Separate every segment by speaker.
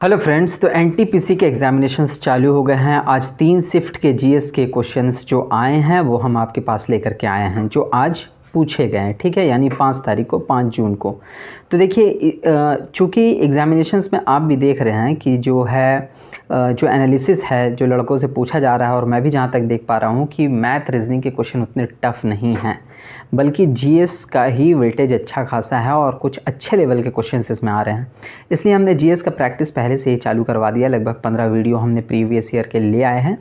Speaker 1: Hello friends, तो NTPC के examinations चालू हो गए हैं। आज 3 शिफ्ट के जीएस के क्वेश्चंस जो आए हैं वो हम आपके पास लेकर के आए हैं, जो आज पूछे गए हैं। ठीक है, यानी 5 तारीख को, 5 जून को। तो देखिए, चूँकि एग्जामिनेशंस में आप भी देख रहे हैं कि जो एनालिसिस है जो लड़कों से पूछा जा रहा है, और मैं भी जहाँ तक देख पा रहा हूँ कि मैथ रीजनिंग के क्वेश्चन उतने टफ नहीं हैं, बल्कि जीएस का ही वेटेज अच्छा खासा है और कुछ अच्छे लेवल के क्वेश्चंस इसमें आ रहे हैं। इसलिए हमने जीएस का प्रैक्टिस पहले से ही चालू करवा दिया। लगभग 15 वीडियो हमने प्रीवियस ईयर के ले आए हैं,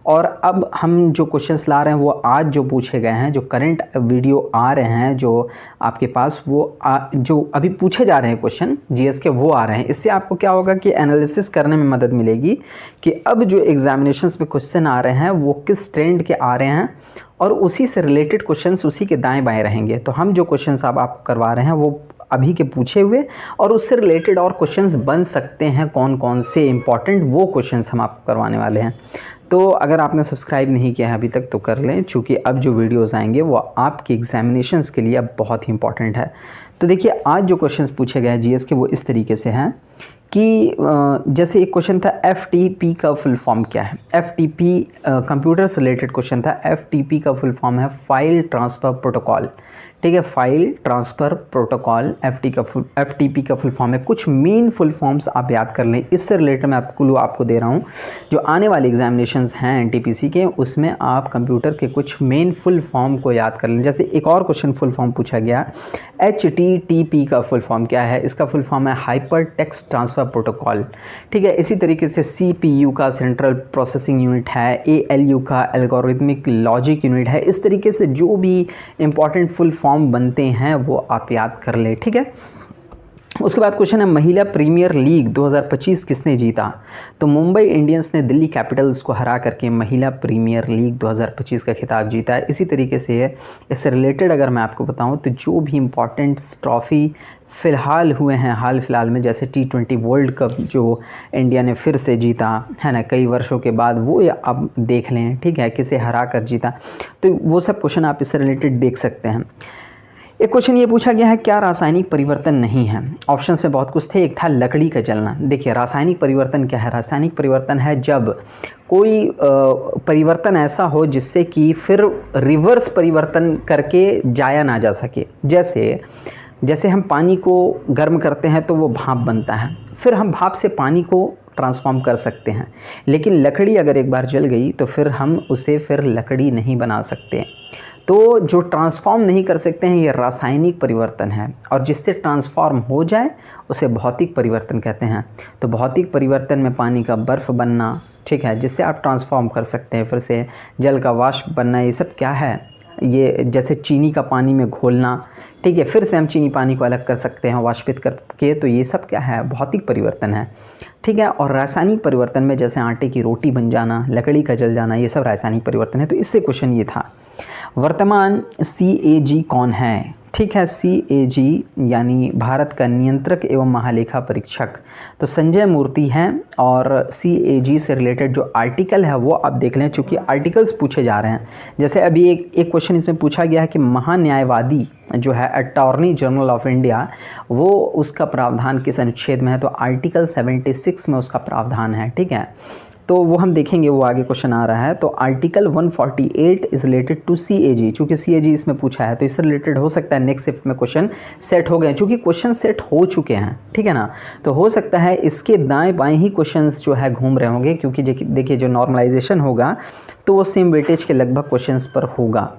Speaker 1: और अब हम जो क्वेश्चंस ला रहे हैं वो आज जो पूछे गए हैं, जो करंट वीडियो आ रहे हैं जो आपके पास, वो जो अभी पूछे जा रहे हैं क्वेश्चन जीएस के, वो आ रहे हैं। इससे आपको क्या होगा कि एनालिसिस करने में मदद मिलेगी कि अब जो एग्जामिनेशंस में क्वेश्चन आ रहे हैं वो किस ट्रेंड के आ रहे हैं, और उसी से रिलेटेड क्वेश्चंस उसी के दाएं बाएं रहेंगे। तो हम जो क्वेश्चंस अब आपको करवा रहे हैं वो अभी के पूछे हुए और उससे रिलेटेड और क्वेश्चंस बन सकते हैं, कौन कौन से इंपॉर्टेंट, वो क्वेश्चंस हम आपको करवाने वाले हैं। तो अगर आपने सब्सक्राइब नहीं किया है अभी तक तो कर लें, चूँकि अब जो वीडियोज़ आएंगे वो आपके एग्जामिनेशंस के लिए अब बहुत ही इंपॉर्टेंट है। तो देखिए, आज जो क्वेश्चंस पूछे गए हैं जीएस के वो इस तरीके से हैं कि जैसे एक क्वेश्चन था, एफटीपी का फुल फॉर्म क्या है। एफटीपी कंप्यूटर से रिलेटेड क्वेश्चन था। एफटीपी का फुल फॉर्म है फाइल ट्रांसफ़र प्रोटोकॉल। ठीक है, फाइल ट्रांसफ़र प्रोटोकॉल एफटीपी का फुल फॉर्म है। कुछ मेन फुल फॉर्म्स आप याद कर लें। इससे रिलेटेड मैं आपको दे रहा हूँ, जो आने वाले एग्जामिनेशंस हैं एनटीपीसी के, उसमें आप कंप्यूटर के कुछ मेन फुल फॉर्म को याद कर लें। जैसे एक और क्वेश्चन फुल फॉर्म पूछा गया, HTTP का फुल फॉर्म क्या है। इसका फुल फॉर्म है हाइपर टेक्स्ट ट्रांसफ़र प्रोटोकॉल। ठीक है, इसी तरीके से CPU का सेंट्रल प्रोसेसिंग यूनिट है, ALU का एल्गोरिथमिक लॉजिक यूनिट है। इस तरीके से जो भी इंपॉर्टेंट फुल फॉर्म बनते हैं वो आप याद कर लें। ठीक है, उसके बाद क्वेश्चन है, महिला प्रीमियर लीग 2025 किसने जीता। तो मुंबई इंडियंस ने दिल्ली कैपिटल्स को हरा करके महिला प्रीमियर लीग 2025 का खिताब जीता है। इसी तरीके से इससे रिलेटेड अगर मैं आपको बताऊं तो जो भी इम्पोर्टेंट ट्रॉफ़ी फ़िलहाल हुए हैं हाल फिलहाल में, जैसे T20 वर्ल्ड कप जो इंडिया ने फिर से जीता है ना, कई वर्षों के बाद, वो अब देख लें। ठीक है, किसे हरा कर जीता, तो वो सब क्वेश्चन आप इससे रिलेटेड देख सकते हैं। एक क्वेश्चन ये पूछा गया है, क्या रासायनिक परिवर्तन नहीं है। ऑप्शंस में बहुत कुछ थे। एक था लकड़ी का जलना। देखिए, रासायनिक परिवर्तन क्या है। रासायनिक परिवर्तन है जब कोई परिवर्तन ऐसा हो जिससे कि फिर रिवर्स परिवर्तन करके जाया ना जा सके। जैसे हम पानी को गर्म करते हैं तो वो भाप बनता है, फिर हम भाप से पानी को ट्रांसफॉर्म कर सकते हैं, लेकिन लकड़ी अगर एक बार जल गई तो फिर हम उसे फिर लकड़ी नहीं बना सकते। तो जो ट्रांसफॉर्म नहीं कर सकते हैं ये रासायनिक परिवर्तन है, और जिससे ट्रांसफॉर्म हो जाए उसे भौतिक परिवर्तन कहते हैं। तो भौतिक परिवर्तन में पानी का बर्फ़ बनना, ठीक है, जिससे आप ट्रांसफॉर्म कर सकते हैं, फिर से जल का वाष्प बनना, ये सब क्या है, ये जैसे चीनी का पानी में घोलना, ठीक है, फिर से हम चीनी पानी को अलग कर सकते हैं वाष्पित करके, तो ये सब क्या है, भौतिक परिवर्तन है। ठीक है, और रासायनिक परिवर्तन में जैसे आटे की रोटी बन जाना, लकड़ी का जल जाना, ये सब रासायनिक परिवर्तन है। तो इससे क्वेश्चन ये था, वर्तमान CAG कौन है। ठीक है, CAG यानी भारत का नियंत्रक एवं महालेखा परीक्षक, तो संजय मूर्ति हैं। और CAG से रिलेटेड जो आर्टिकल है वो आप देख लें, चूँकि आर्टिकल्स पूछे जा रहे हैं। जैसे अभी एक क्वेश्चन इसमें पूछा गया है कि महान्यायवादी जो है अटॉर्नी जनरल ऑफ इंडिया, वो उसका प्रावधान किस अनुच्छेद में है। तो आर्टिकल 76 में उसका प्रावधान है। ठीक है, तो वो हम देखेंगे, वो आगे क्वेश्चन आ रहा है। तो article 148 is related to CAG, चूँकि CAG इसमें पूछा है तो इससे रिलेटेड हो सकता है नेक्स्ट शिफ्ट में क्वेश्चन सेट हो गए, चूँकि क्वेश्चन सेट हो चुके हैं। ठीक है ना, तो हो सकता है इसके दाएं बाएं ही क्वेश्चंस जो है घूम रहे होंगे, क्योंकि देखिए जो नॉर्मलाइजेशन होगा तो वो सेम वेटेज के लगभग क्वेश्चंस पर होगा,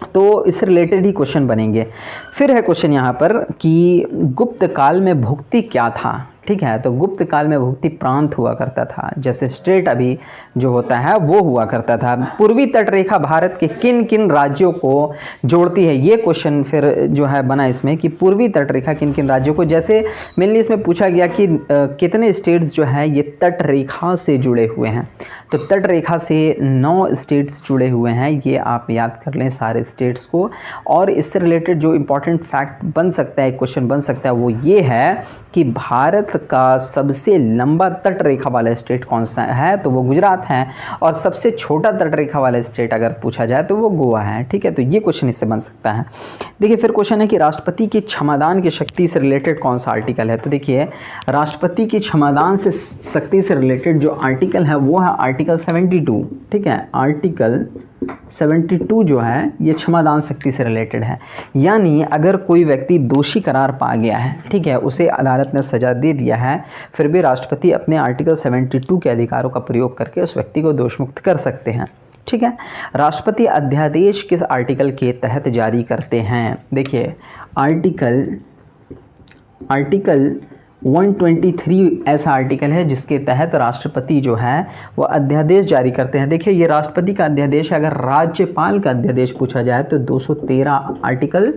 Speaker 1: तो इससे रिलेटेड ही क्वेश्चन बनेंगे। फिर है क्वेश्चन यहाँ पर कि गुप्त काल में भुक्ति क्या था। ठीक है, तो गुप्त काल में भुक्ति प्रांत हुआ करता था, जैसे स्टेट अभी जो होता है वो हुआ करता था। पूर्वी तट रेखा भारत के किन किन राज्यों को जोड़ती है, ये क्वेश्चन फिर जो है बना इसमें कि पूर्वी तट रेखा किन किन राज्यों को, जैसे मेनली इसमें पूछा गया कि कितने स्टेट्स जो है ये तट रेखा से जुड़े हुए हैं। तो तट रेखा से 9 स्टेट्स जुड़े हुए हैं, ये आप याद कर लें सारे स्टेट्स को। और इससे रिलेटेड जो इम्पोर्टेंट फैक्ट बन सकता है, क्वेश्चन बन सकता है, वो ये है कि भारत का सबसे लंबा तट रेखा वाला स्टेट कौन सा है, तो वो गुजरात है। और सबसे छोटा तट रेखा वाला स्टेट अगर पूछा जाए तो वो गोवा है। ठीक है, तो ये क्वेश्चन इससे बन सकता है। देखिए फिर क्वेश्चन है कि राष्ट्रपति की क्षमादान की शक्ति से रिलेटेड कौन सा आर्टिकल है। तो देखिए राष्ट्रपति की क्षमादान से शक्ति से रिलेटेड जो आर्टिकल है वो है आर्टिकल 72। ठीक है, आर्टिकल 72 जो है ये क्षमादान शक्ति से रिलेटेड है। यानी अगर कोई व्यक्ति दोषी करार पा गया है, ठीक है, उसे अदालत ने सजा दे दिया है, फिर भी राष्ट्रपति अपने आर्टिकल 72 के अधिकारों का प्रयोग करके उस व्यक्ति को दोषमुक्त कर सकते हैं। ठीक है, राष्ट्रपति अध्यादेश किस आर्टिकल के तहत जारी करते हैं। देखिए आर्टिकल 123 ऐसा आर्टिकल है जिसके तहत राष्ट्रपति जो है वो अध्यादेश जारी करते हैं। देखिए ये राष्ट्रपति का अध्यादेश है। अगर राज्यपाल का अध्यादेश पूछा जाए तो 213 आर्टिकल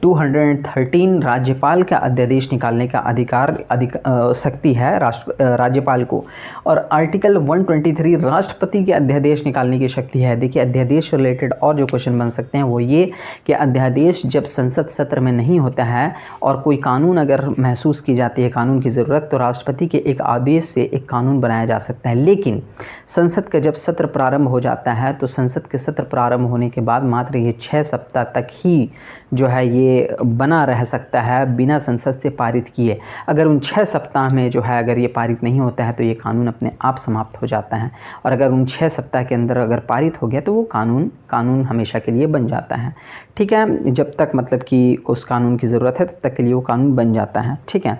Speaker 1: 213 राज्यपाल का अध्यादेश निकालने का शक्ति है राज्यपाल को। और आर्टिकल 123 राष्ट्रपति के अध्यादेश निकालने की शक्ति है। देखिए अध्यादेश रिलेटेड और जो क्वेश्चन बन सकते हैं वो ये कि अध्यादेश जब संसद सत्र में नहीं होता है और कोई कानून अगर महसूस की जाती है, कानून की ज़रूरत, तो राष्ट्रपति के एक आदेश से एक कानून बनाया जा सकता है। लेकिन संसद का जब सत्र प्रारंभ हो जाता है तो संसद के सत्र प्रारंभ होने के बाद मात्र ये 6 सप्ताह तक ही जो है ये बना रह सकता है बिना संसद से पारित किए। अगर उन 6 सप्ताह में जो है अगर ये पारित नहीं होता है तो ये कानून अपने आप समाप्त हो जाता है। और अगर उन 6 सप्ताह के अंदर अगर पारित हो गया तो वो कानून हमेशा के लिए बन जाता है। ठीक है, जब तक मतलब कि उस कानून की ज़रूरत है तब तक के लिए वो कानून बन जाता है। ठीक है,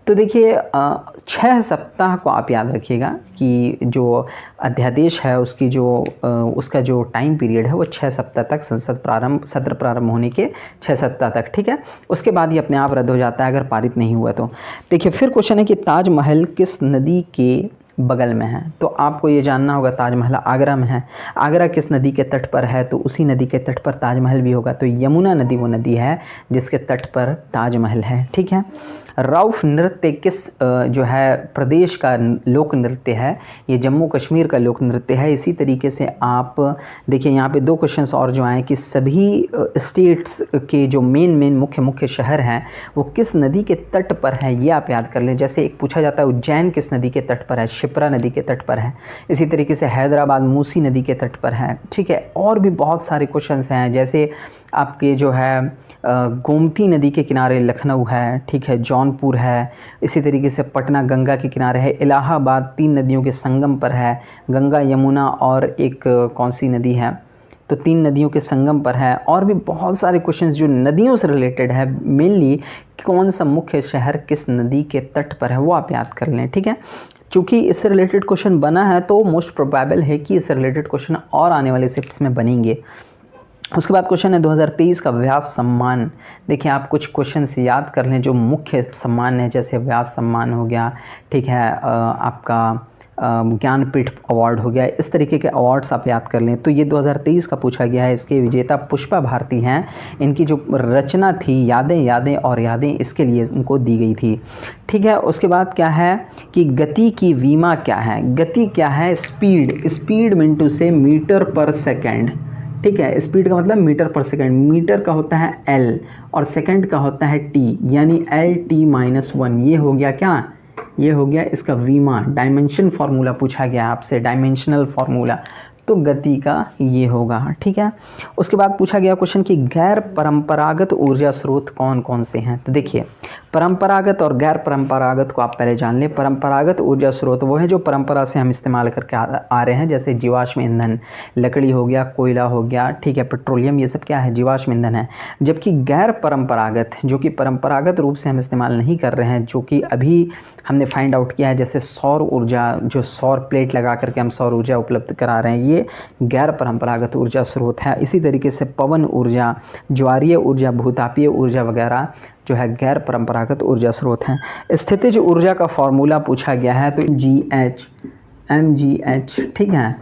Speaker 1: तो देखिए 6 सप्ताह को आप याद रखिएगा कि जो अध्यादेश है उसका जो टाइम पीरियड है वो 6 सप्ताह तक सत्र प्रारंभ होने के 6 सप्ताह तक। ठीक है, उसके बाद ये अपने आप रद्द हो जाता है अगर पारित नहीं हुआ तो। देखिए फिर क्वेश्चन है कि ताजमहल किस नदी के बगल में है। तो आपको ये जानना होगा ताजमहल आगरा में है। आगरा किस नदी के तट पर है, तो उसी नदी के तट पर ताजमहल भी होगा। तो यमुना नदी वो नदी है जिसके तट पर ताजमहल है। ठीक है, रऊफ नृत्य किस जो है प्रदेश का लोक नृत्य है। ये जम्मू कश्मीर का लोक नृत्य है। इसी तरीके से आप देखिए यहाँ पे 2 क्वेश्चंस और जो आए कि सभी स्टेट्स के जो मेन मुख्य शहर हैं वो किस नदी के तट पर है, ये आप याद कर लें। जैसे एक पूछा जाता है उज्जैन किस नदी के तट पर है, शिप्रा नदी के तट पर है। इसी तरीके से हैदराबाद मूसी नदी के तट पर है। ठीक है, और भी बहुत सारे क्वेश्चंस हैं जैसे आपके जो है गोमती नदी के किनारे लखनऊ है। ठीक है, जौनपुर है। इसी तरीके से पटना गंगा के किनारे है। इलाहाबाद 3 नदियों के संगम पर है, गंगा यमुना और एक कौन सी नदी है, तो 3 नदियों के संगम पर है। और भी बहुत सारे क्वेश्चंस जो नदियों से रिलेटेड है, मेनली कौन सा मुख्य शहर किस नदी के तट पर है वो आप याद कर लें। ठीक है, चूँकि इससे रिलेटेड क्वेश्चन बना है तो मोस्ट प्रोबेबल है कि इससे रिलेटेड क्वेश्चन और आने वाले शिफ्ट्स में बनेंगे। उसके बाद क्वेश्चन है 2023 का व्यास सम्मान। देखिए आप कुछ क्वेश्चंस याद कर लें जो मुख्य सम्मान है, जैसे व्यास सम्मान हो गया, ठीक है, आपका ज्ञानपीठ अवार्ड हो गया। इस तरीके के अवार्ड्स आप याद कर लें। तो ये 2023 का पूछा गया है। इसके विजेता पुष्पा भारती हैं। इनकी जो रचना थी यादें और यादें, इसके लिए इनको दी गई थी। ठीक है, उसके बाद क्या है कि गति की विमा क्या है। गति क्या है, स्पीड मिनटू से मीटर पर सेकेंड। ठीक है, स्पीड का मतलब मीटर पर सेकंड। मीटर का होता है L और सेकंड का होता है T, यानी LT-1। ये हो गया क्या, ये हो गया इसका वीमा। डायमेंशन फार्मूला पूछा गया आपसे, डायमेंशनल फार्मूला, तो गति का ये होगा। ठीक है, उसके बाद पूछा गया क्वेश्चन कि गैर परंपरागत ऊर्जा स्रोत कौन कौन से हैं। तो देखिए परंपरागत और गैर परंपरागत को आप पहले जान लें। परंपरागत ऊर्जा स्रोत वो है जो परंपरा से हम इस्तेमाल करके आ रहे हैं, जैसे जीवाश्म ईंधन, लकड़ी हो गया, कोयला हो गया, ठीक है, पेट्रोलियम, ये सब क्या है, जीवाश्म ईंधन है। जबकि गैर परंपरागत, जो कि परंपरागत रूप से हम इस्तेमाल नहीं कर रहे हैं, जो कि अभी हमने फाइंड आउट किया है, जैसे सौर ऊर्जा, जो सौर प्लेट लगा करके हम सौर ऊर्जा उपलब्ध करा रहे हैं, ये गैर परंपरागत ऊर्जा स्रोत है। इसी तरीके से पवन ऊर्जा, ज्वारीय ऊर्जा, भूतापीय ऊर्जा वगैरह जो है गैर परंपरागत ऊर्जा स्रोत हैं। स्थितिज ऊर्जा का फॉर्मूला पूछा गया है, तो mgh, ठीक है,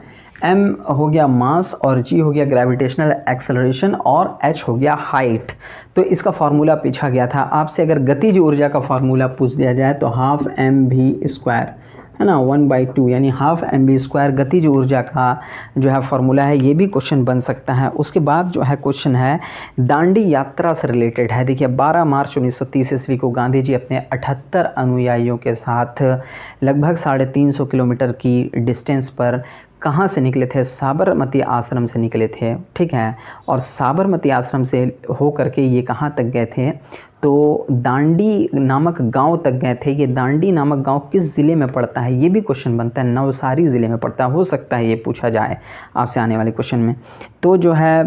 Speaker 1: m हो गया मास और g हो गया ग्रेविटेशनल एक्सेलरेशन और h हो गया हाइट। तो इसका फार्मूला पूछा गया था आपसे। अगर गतिज ऊर्जा का फार्मूला पूछ दिया जाए तो ½ mv², है ना, 1/2 यानी हाफ mv²। गतिज ऊर्जा का जो है फॉर्मूला है, ये भी क्वेश्चन बन सकता है। उसके बाद जो है क्वेश्चन है दांडी यात्रा से रिलेटेड है। देखिए 12 मार्च 1930 ईस्वी को गांधी जी अपने 78 अनुयायियों के साथ लगभग 350 किलोमीटर की डिस्टेंस पर कहाँ से निकले थे? साबरमती आश्रम से निकले थे, ठीक है। और साबरमती आश्रम से हो करके ये कहाँ तक गए थे? तो दांडी नामक गांव तक गए थे। ये दांडी नामक गांव किस ज़िले में पड़ता है? ये भी क्वेश्चन बनता है, नवसारी ज़िले में पड़ता है। हो सकता है ये पूछा जाए आपसे आने वाले क्वेश्चन में। तो जो है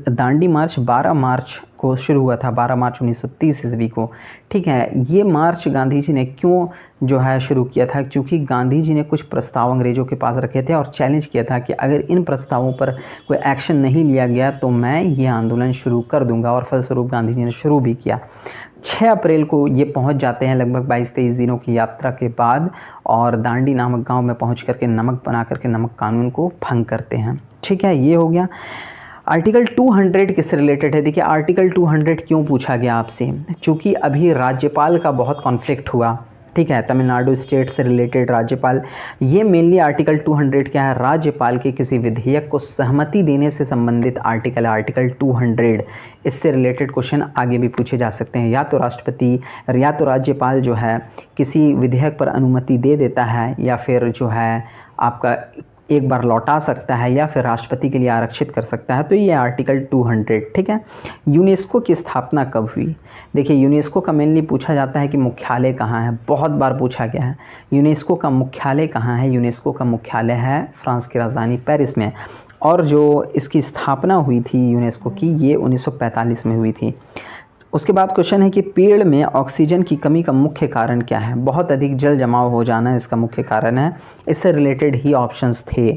Speaker 1: दांडी मार्च 12 मार्च को शुरू हुआ था, 12 मार्च 1930 ईस्वी को, ठीक है। ये मार्च गांधी जी ने क्यों जो है शुरू किया था? क्योंकि गांधी जी ने कुछ प्रस्ताव अंग्रेज़ों के पास रखे थे और चैलेंज किया था कि अगर इन प्रस्तावों पर कोई एक्शन नहीं लिया गया तो मैं ये आंदोलन शुरू कर दूंगा, और फलस्वरूप गांधी जी ने शुरू भी किया। 6 अप्रैल को ये पहुंच जाते हैं लगभग 22-23 दिनों की यात्रा के बाद, और दांडी नामक गांव में पहुंच करके नमक बना करके नमक कानून को भंग करते हैं, ठीक है। ये हो गया। आर्टिकल 200 किससे रिलेटेड है? देखिए आर्टिकल 200 क्यों पूछा गया आपसे? चूँकि अभी राज्यपाल का बहुत कॉन्फ्लिक्ट हुआ, ठीक है, तमिलनाडु स्टेट से रिलेटेड राज्यपाल। ये मेनली आर्टिकल 200 क्या है? राज्यपाल के किसी विधेयक को सहमति देने से संबंधित आर्टिकल है, आर्टिकल 200। इससे रिलेटेड क्वेश्चन आगे भी पूछे जा सकते हैं। या तो राष्ट्रपति या तो राज्यपाल जो है किसी विधेयक पर अनुमति दे देता है, या फिर जो है आपका एक बार लौटा सकता है, या फिर राष्ट्रपति के लिए आरक्षित कर सकता है। तो ये आर्टिकल 200, ठीक है। यूनेस्को की स्थापना कब हुई? देखिए यूनेस्को का मेनली पूछा जाता है कि मुख्यालय कहाँ है, बहुत बार पूछा गया है। यूनेस्को का मुख्यालय कहाँ है? यूनेस्को का मुख्यालय है फ्रांस की राजधानी पेरिस में, और जो इसकी स्थापना हुई थी यूनेस्को की, ये 1945 में हुई थी। उसके बाद क्वेश्चन है कि पेड़ में ऑक्सीजन की कमी का मुख्य कारण क्या है? बहुत अधिक जल जमाव हो जाना इसका मुख्य कारण है। इससे रिलेटेड ही ऑप्शंस थे।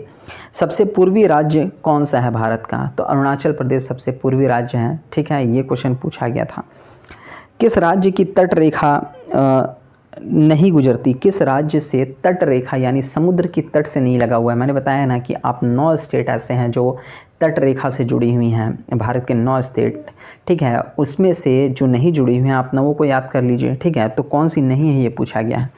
Speaker 1: सबसे पूर्वी राज्य कौन सा है भारत का? तो अरुणाचल प्रदेश सबसे पूर्वी राज्य है, ठीक है। ये क्वेश्चन पूछा गया था। किस राज्य की तट रेखा नहीं गुजरती? किस राज्य से तट रेखा यानी समुद्र की तट से नहीं लगा हुआ है? मैंने बताया ना कि आप 9 स्टेट ऐसे हैं जो तट रेखा से जुड़ी हुई हैं, भारत के 9 स्टेट, ठीक है। उसमें से जो नहीं जुड़ी हुई हैं आप 9 को याद कर लीजिए, ठीक है। तो कौन सी नहीं है ये पूछा गया है।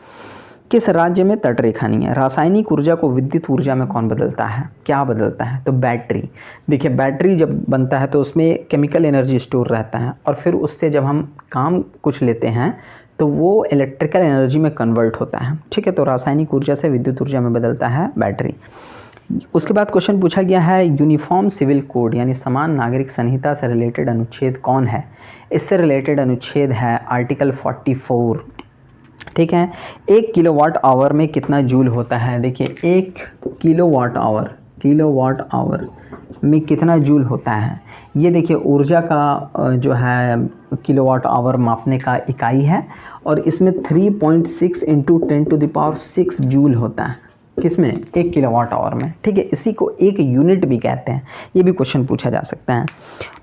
Speaker 1: किस राज्य में तट रेखा नहीं है? रासायनिक ऊर्जा को विद्युत ऊर्जा में कौन बदलता है? क्या बदलता है? तो बैटरी। देखिए बैटरी जब बनता है तो उसमें केमिकल एनर्जी स्टोर रहता है, और फिर उससे जब हम काम कुछ लेते हैं तो वो इलेक्ट्रिकल एनर्जी में कन्वर्ट होता है, ठीक है। तो रासायनिक ऊर्जा से विद्युत ऊर्जा में बदलता है बैटरी। उसके बाद क्वेश्चन पूछा गया है यूनिफॉर्म सिविल कोड यानी समान नागरिक संहिता से रिलेटेड अनुच्छेद कौन है? इससे रिलेटेड अनुच्छेद है आर्टिकल 44, ठीक है। 1 किलोवाट आवर में कितना जूल होता है? देखिए 1 किलोवाट आवर में कितना जूल होता है? ये देखिए ऊर्जा का जो है किलोवाट आवर मापने का इकाई है, और इसमें 3.6 × 10⁶ जूल होता है। किसमें? 1 किलोवाट आवर में, ठीक है। इसी को एक यूनिट भी कहते हैं। ये भी क्वेश्चन पूछा जा सकता है।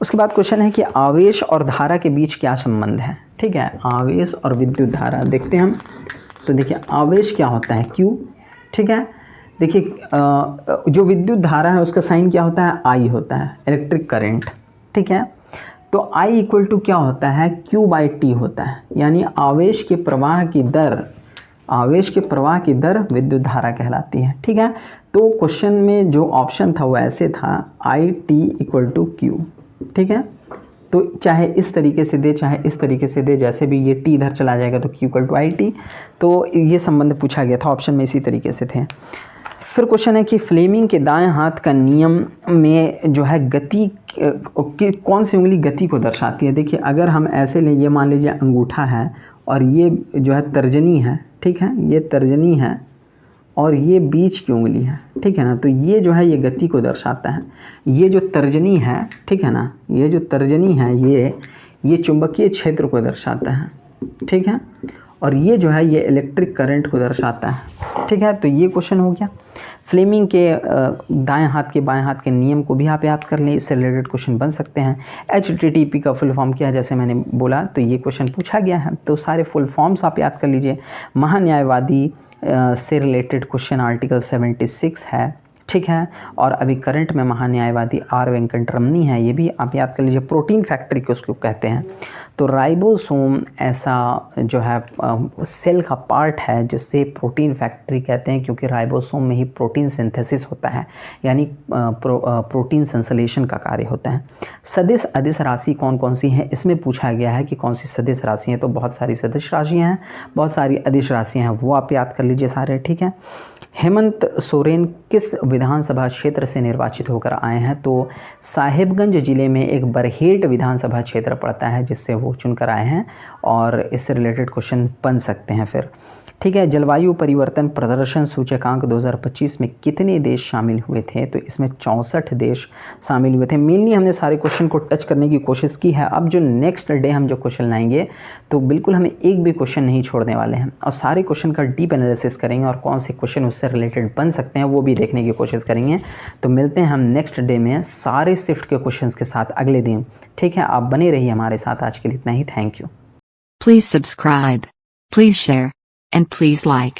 Speaker 1: उसके बाद क्वेश्चन है कि आवेश और धारा के बीच क्या संबंध है? ठीक है, आवेश और विद्युत धारा देखते हैं हम। तो देखिए आवेश क्या होता है? Q, ठीक है। देखिए जो विद्युत धारा है उसका साइन क्या होता है? I होता है, इलेक्ट्रिक करंट, ठीक है। तो I = क्या होता है? Q/T होता है, यानी आवेश के प्रवाह की दर विद्युत धारा कहलाती है, ठीक है। तो क्वेश्चन में जो ऑप्शन था वो ऐसे था IT = Q, ठीक है। तो चाहे इस तरीके से दे चाहे इस तरीके से दे, जैसे भी ये T इधर चला जाएगा तो Q = IT। तो ये संबंध पूछा गया था, ऑप्शन में इसी तरीके से थे। फिर क्वेश्चन है कि फ्लेमिंग के दाएं हाथ का नियम में जो है गति की कौन सी उंगली गति को दर्शाती है? देखिए अगर हम ऐसे लें, ये मान लीजिए अंगूठा है और ये जो है तर्जनी है, ठीक है, ये तर्जनी है और ये बीच की उंगली है, ठीक है ना। तो ये जो है ये गति को दर्शाता है। ये जो तर्जनी है, ठीक है ना, ये जो तर्जनी है ये चुंबकीय क्षेत्र को दर्शाता है, ठीक है। और ये जो है ये इलेक्ट्रिक करंट को दर्शाता है, ठीक है। तो ये क्वेश्चन हो गया। फ्लेमिंग के दाएं हाथ के बाएं हाथ के नियम को भी आप याद कर लें, इससे रिलेटेड क्वेश्चन बन सकते हैं। HTTP का फुल फॉर्म क्या है? जैसे मैंने बोला तो ये क्वेश्चन पूछा गया है, तो सारे फुल फॉर्म्स आप याद कर लीजिए। महान्यायवादी से रिलेटेड क्वेश्चन आर्टिकल 76 है, ठीक है। और अभी करंट में महान्यायवादी R वेंकट रमनी है, ये भी आप याद कर लीजिए। प्रोटीन फैक्ट्री को उसको कहते हैं। तो राइबोसोम ऐसा जो है सेल का पार्ट है जिससे प्रोटीन फैक्ट्री कहते हैं, क्योंकि राइबोसोम में ही प्रोटीन सिंथेसिस होता है, यानी प्रोटीन संश्लेषण का कार्य होता है। सदिश अदिश राशि कौन कौन सी हैं, इसमें पूछा गया है कि कौन सी सदिश राशि हैं। तो बहुत सारी सदिश राशियाँ हैं, बहुत सारी अदिश राशियाँ हैं, वो आप याद कर लीजिए सारे, ठीक है। हेमंत सोरेन किस विधानसभा क्षेत्र से निर्वाचित होकर आए हैं? तो साहिबगंज जिले में एक बरहेट विधानसभा क्षेत्र पड़ता है जिससे वो चुनकर आए हैं, और इससे रिलेटेड क्वेश्चन बन सकते हैं फिर, ठीक है। जलवायु परिवर्तन प्रदर्शन सूचकांक 2025 में कितने देश शामिल हुए थे? तो इसमें 64 देश शामिल हुए थे। मेनली हमने सारे क्वेश्चन को टच करने की कोशिश की है। अब जो नेक्स्ट डे हम जो क्वेश्चन लाएंगे तो बिल्कुल हमें एक भी क्वेश्चन नहीं छोड़ने वाले हैं, और सारे क्वेश्चन का डीप एनालिसिस करेंगे और कौन से क्वेश्चन उससे रिलेटेड बन सकते हैं वो भी देखने की कोशिश करेंगे। तो मिलते हैं हम नेक्स्ट डे में सारे शिफ्ट के क्वेश्चन के साथ अगले दिन, ठीक है। आप बने रहिए हमारे साथ। आज के लिए इतना ही। Thank you.
Speaker 2: Please subscribe. Please share. And please like.